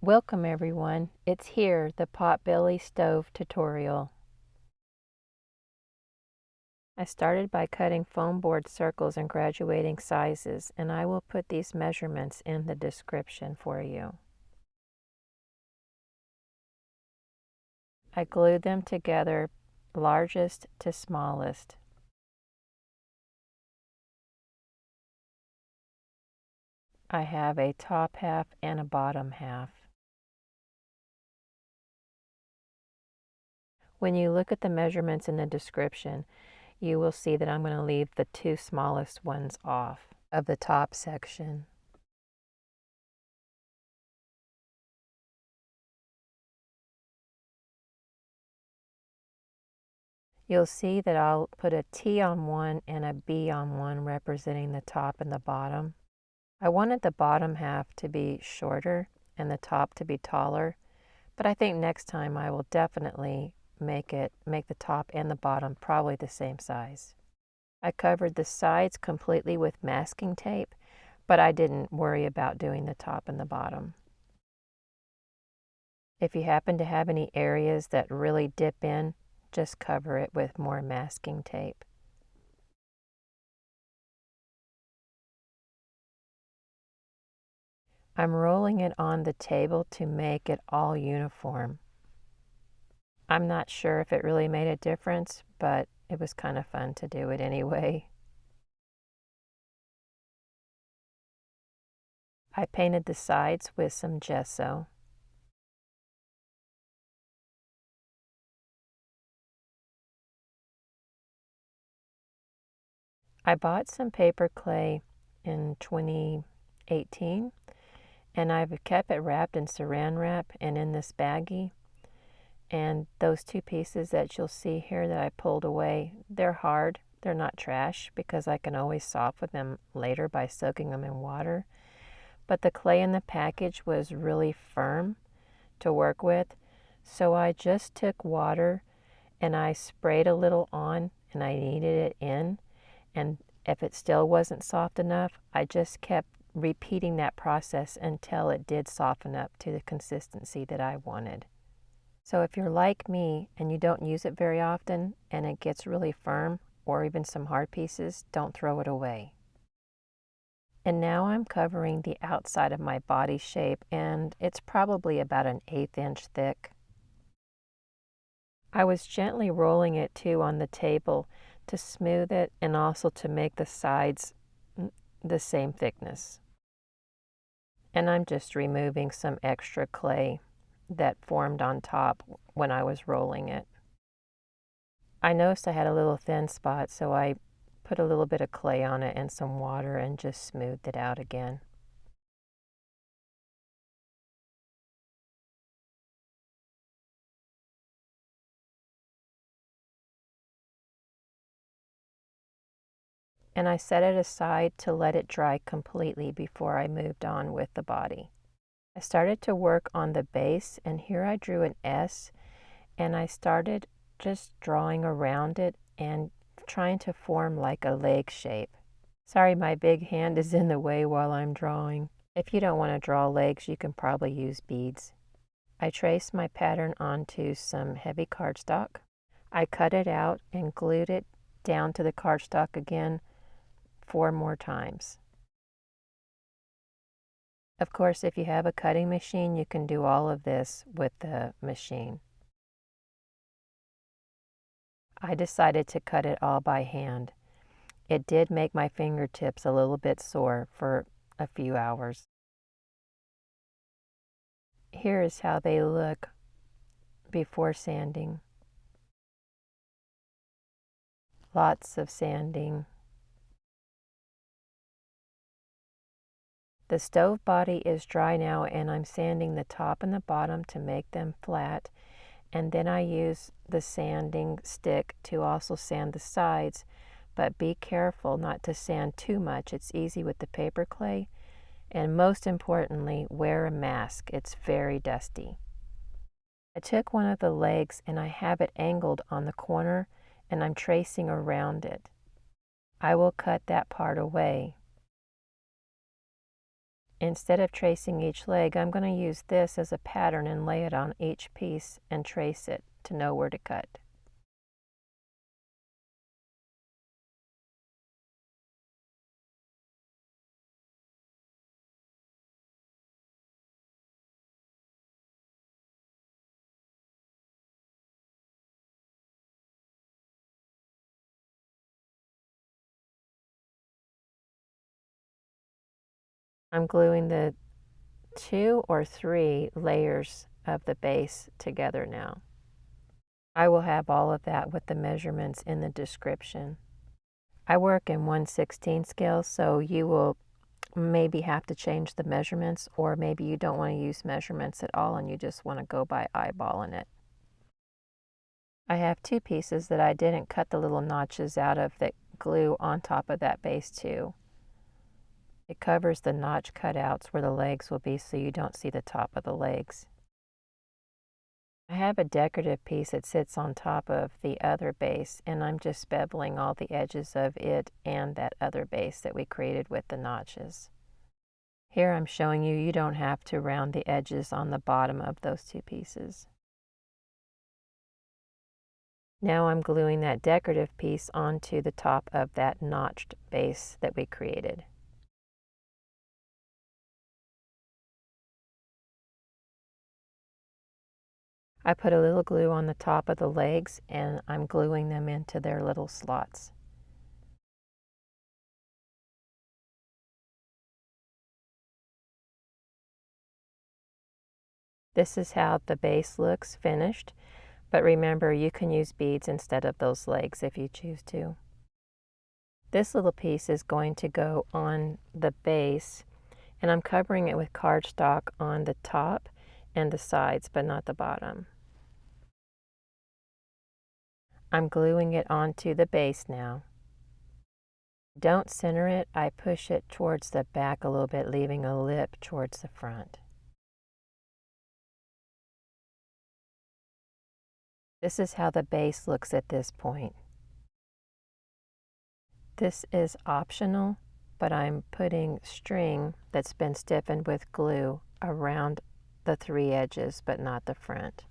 Welcome everyone, it's here, the Potbelly Stove tutorial. I started by cutting foam board circles in graduating sizes, and I will put these measurements in the description for you. I glued them together, largest to smallest. I have a top half and a bottom half. When you look at the measurements in the description, you will see that I'm going to leave the two smallest ones off of the top section. You'll see that I'll put a T on one and a B on one representing the top and the bottom. I wanted the bottom half to be shorter and the top to be taller, but I think next time I will definitely make the top and the bottom probably the same size. I covered the sides completely with masking tape, but I didn't worry about doing the top and the bottom. If you happen to have any areas that really dip in, just cover it with more masking tape. I'm rolling it on the table to make it all uniform. I'm not sure if it really made a difference, but it was kind of fun to do it anyway. I painted the sides with some gesso. I bought some paper clay in 2018, and I've kept it wrapped in saran wrap and in this baggie. And those two pieces that you'll see here that I pulled away, they're hard. They're not trash because I can always soften them later by soaking them in water. But the clay in the package was really firm to work with, so I just took water and I sprayed a little on and I kneaded it in, and if it still wasn't soft enough, I just kept repeating that process until it did soften up to the consistency that I wanted. So if you're like me and you don't use it very often and it gets really firm or even some hard pieces, don't throw it away. And now I'm covering the outside of my body shape, and it's probably about an 1/8 inch thick. I was gently rolling it too on the table to smooth it and also to make the sides the same thickness. And I'm just removing some extra clay that formed on top when I was rolling it. I noticed I had a little thin spot, so I put a little bit of clay on it and some water and just smoothed it out again. And I set it aside to let it dry completely before I moved on with the body. I started to work on the base, and here I drew an S, and I started just drawing around it and trying to form like a leg shape. Sorry, my big hand is in the way while I'm drawing. If you don't want to draw legs, you can probably use beads. I traced my pattern onto some heavy cardstock. I cut it out and glued it down to the cardstock again 4 more times. Of course, if you have a cutting machine, you can do all of this with the machine. I decided to cut it all by hand. It did make my fingertips a little bit sore for a few hours. Here is how they look before sanding. Lots of sanding. The stove body is dry now, and I'm sanding the top and the bottom to make them flat, and then I use the sanding stick to also sand the sides, but be careful not to sand too much. It's easy with the paper clay, and most importantly, wear a mask. It's very dusty. I took one of the legs and I have it angled on the corner, and I'm tracing around it. I will cut that part away. Instead of tracing each leg, I'm going to use this as a pattern and lay it on each piece and trace it to know where to cut. I'm gluing the 2 or 3 layers of the base together now. I will have all of that with the measurements in the description. I work in 1/16 scale, so you will maybe have to change the measurements, or maybe you don't want to use measurements at all and you just want to go by eyeballing it. I have 2 pieces that I didn't cut the little notches out of that glue on top of that base too. It covers the notch cutouts where the legs will be so you don't see the top of the legs. I have a decorative piece that sits on top of the other base, and I'm just beveling all the edges of it and that other base that we created with the notches. Here I'm showing you don't have to round the edges on the bottom of those 2 pieces. Now I'm gluing that decorative piece onto the top of that notched base that we created. I put a little glue on the top of the legs and I'm gluing them into their little slots. This is how the base looks finished, but remember you can use beads instead of those legs if you choose to. This little piece is going to go on the base, and I'm covering it with cardstock on the top and the sides, but not the bottom. I'm gluing it onto the base now. Don't center it, I push it towards the back a little bit, leaving a lip towards the front. This is how the base looks at this point. This is optional, but I'm putting string that's been stiffened with glue around the 3 edges, but not the front.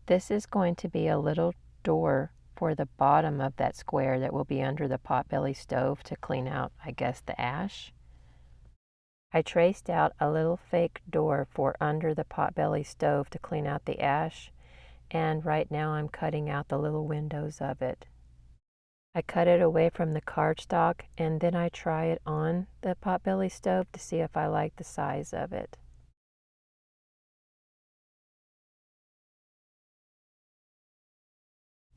This is going to be a little door for the bottom of that square that will be under the Potbelly stove to clean out, I guess, the ash. I traced out a little fake door for under the Potbelly stove to clean out the ash, and right now I'm cutting out the little windows of it. I cut it away from the cardstock and then I try it on the Potbelly stove to see if I like the size of it.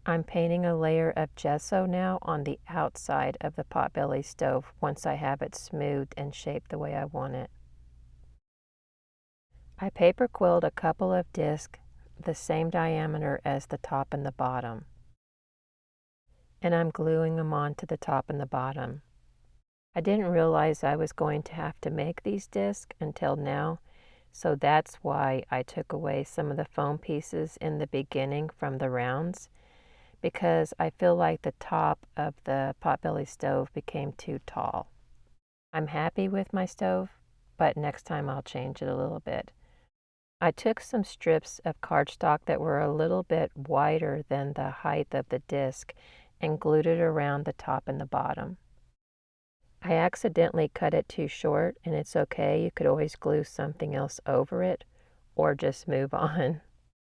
I'm painting a layer of gesso now on the outside of the Potbelly stove once I have it smoothed and shaped the way I want it. I paper quilled a couple of discs the same diameter as the top and the bottom, and I'm gluing them onto the top and the bottom. I didn't realize I was going to have to make these discs until now, so that's why I took away some of the foam pieces in the beginning from the rounds, because I feel like the top of the Potbelly stove became too tall. I'm happy with my stove, but next time I'll change it a little bit. I took some strips of cardstock that were a little bit wider than the height of the disc and glued it around the top and the bottom. I accidentally cut it too short, and it's okay. You could always glue something else over it or just move on.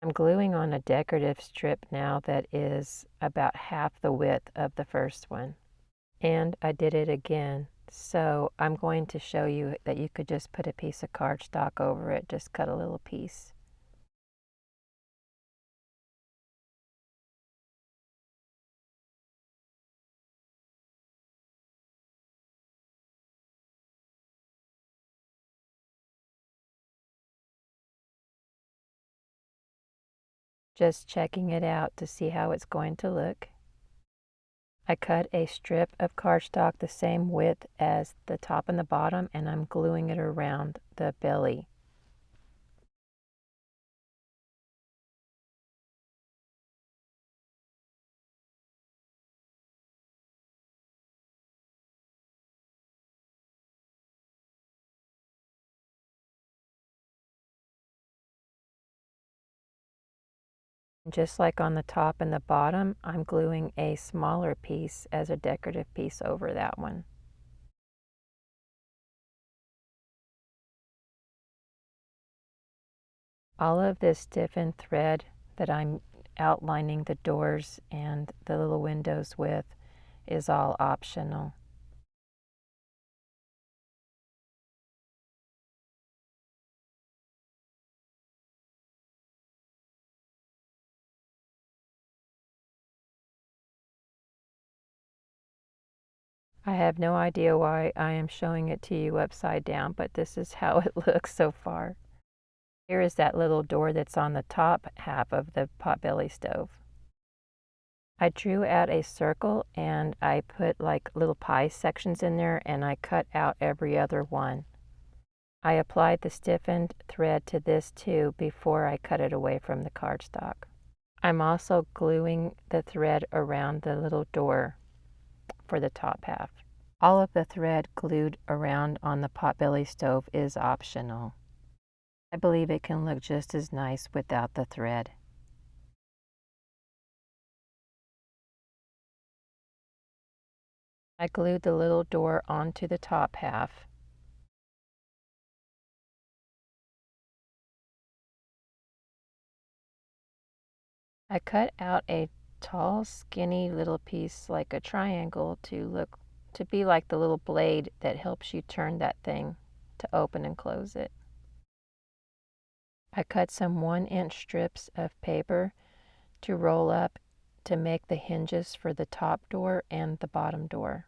I'm gluing on a decorative strip now that is about half the width of the first one. And I did it again. So I'm going to show you that you could just put a piece of cardstock over it, just cut a little piece. Just checking it out to see how it's going to look. I cut a strip of cardstock the same width as the top and the bottom, and I'm gluing it around the belly. Just like on the top and the bottom, I'm gluing a smaller piece as a decorative piece over that one. All of this stiffened thread that I'm outlining the doors and the little windows with is all optional. I have no idea why I am showing it to you upside down, but this is how it looks so far. Here is that little door that's on the top half of the Potbelly stove. I drew out a circle and I put like little pie sections in there, and I cut out every other one. I applied the stiffened thread to this too before I cut it away from the cardstock. I'm also gluing the thread around the little door for the top half. All of the thread glued around on the Potbelly stove is optional. I believe it can look just as nice without the thread. I glued the little door onto the top half. I cut out a tall, skinny little piece like a triangle to be like the little blade that helps you turn that thing to open and close it. I cut some 1-inch strips of paper to roll up to make the hinges for the top door and the bottom door.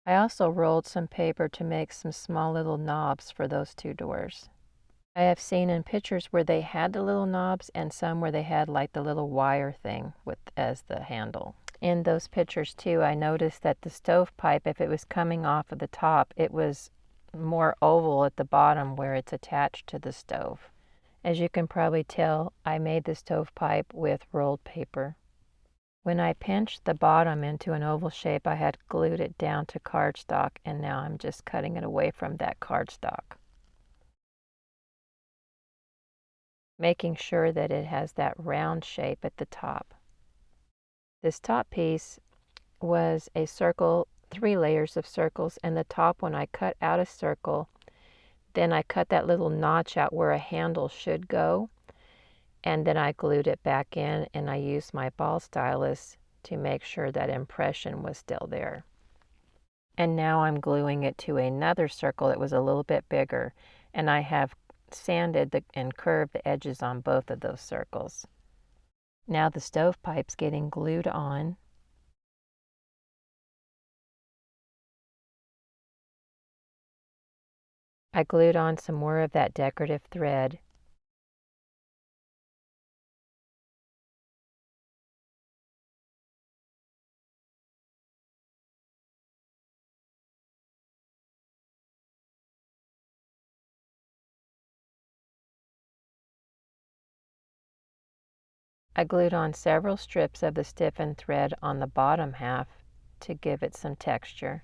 I also rolled some paper to make some small little knobs for those two doors. I have seen in pictures where they had the little knobs and some where they had like the little wire thing with as the handle. In those pictures too, I noticed that the stovepipe, if it was coming off of the top, it was more oval at the bottom where it's attached to the stove. As you can probably tell, I made the stovepipe with rolled paper. When I pinched the bottom into an oval shape, I had glued it down to cardstock, and now I'm just cutting it away from that cardstock, making sure that it has that round shape at the top. This top piece was a circle, 3 layers of circles, and the top one I cut out a circle, then I cut that little notch out where a handle should go, and then I glued it back in, and I used my ball stylus to make sure that impression was still there. And now I'm gluing it to another circle that was a little bit bigger, and I have sanded and curved the edges on both of those circles. Now the stovepipe's getting glued on. I glued on some more of that decorative thread. I glued on several strips of the stiffened thread on the bottom half to give it some texture.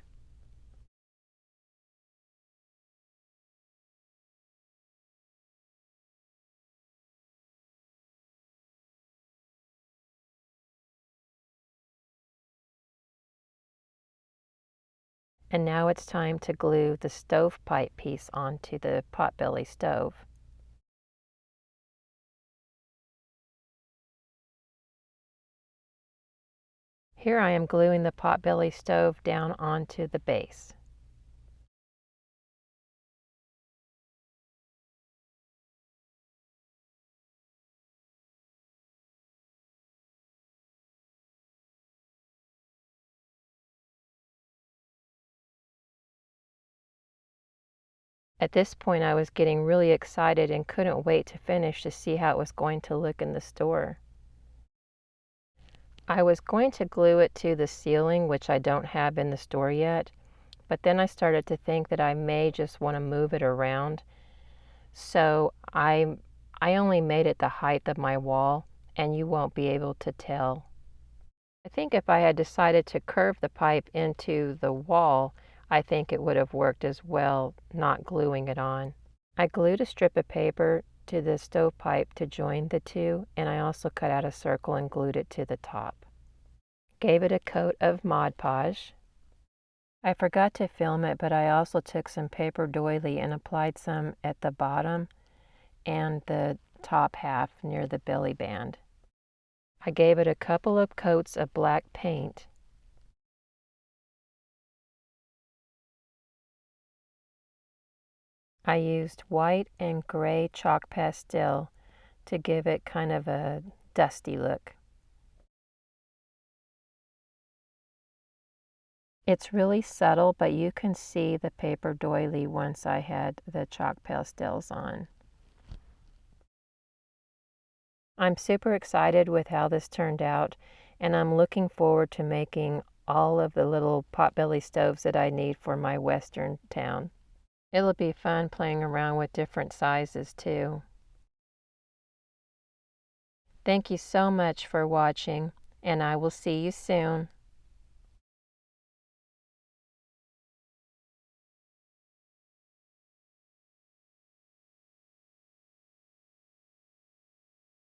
And now it's time to glue the stovepipe piece onto the Potbelly stove. Here I am gluing the Potbelly stove down onto the base. At this point, I was getting really excited and couldn't wait to finish to see how it was going to look in the store. I was going to glue it to the ceiling, which I don't have in the store yet, but then I started to think that I may just want to move it around. So I only made it the height of my wall, and you won't be able to tell. I think if I had decided to curve the pipe into the wall, I think it would have worked as well, not gluing it on. I glued a strip of paper to the stovepipe to join the two, and I also cut out a circle and glued it to the top. Gave it a coat of Mod Podge. I forgot to film it, but I also took some paper doily and applied some at the bottom and the top half near the belly band. I gave it a couple of coats of black paint. I used white and gray chalk pastel to give it kind of a dusty look. It's really subtle, but you can see the paper doily once I had the chalk pastels on. I'm super excited with how this turned out, and I'm looking forward to making all of the little potbelly stoves that I need for my western town. It'll be fun playing around with different sizes too. Thank you so much for watching, and I will see you soon.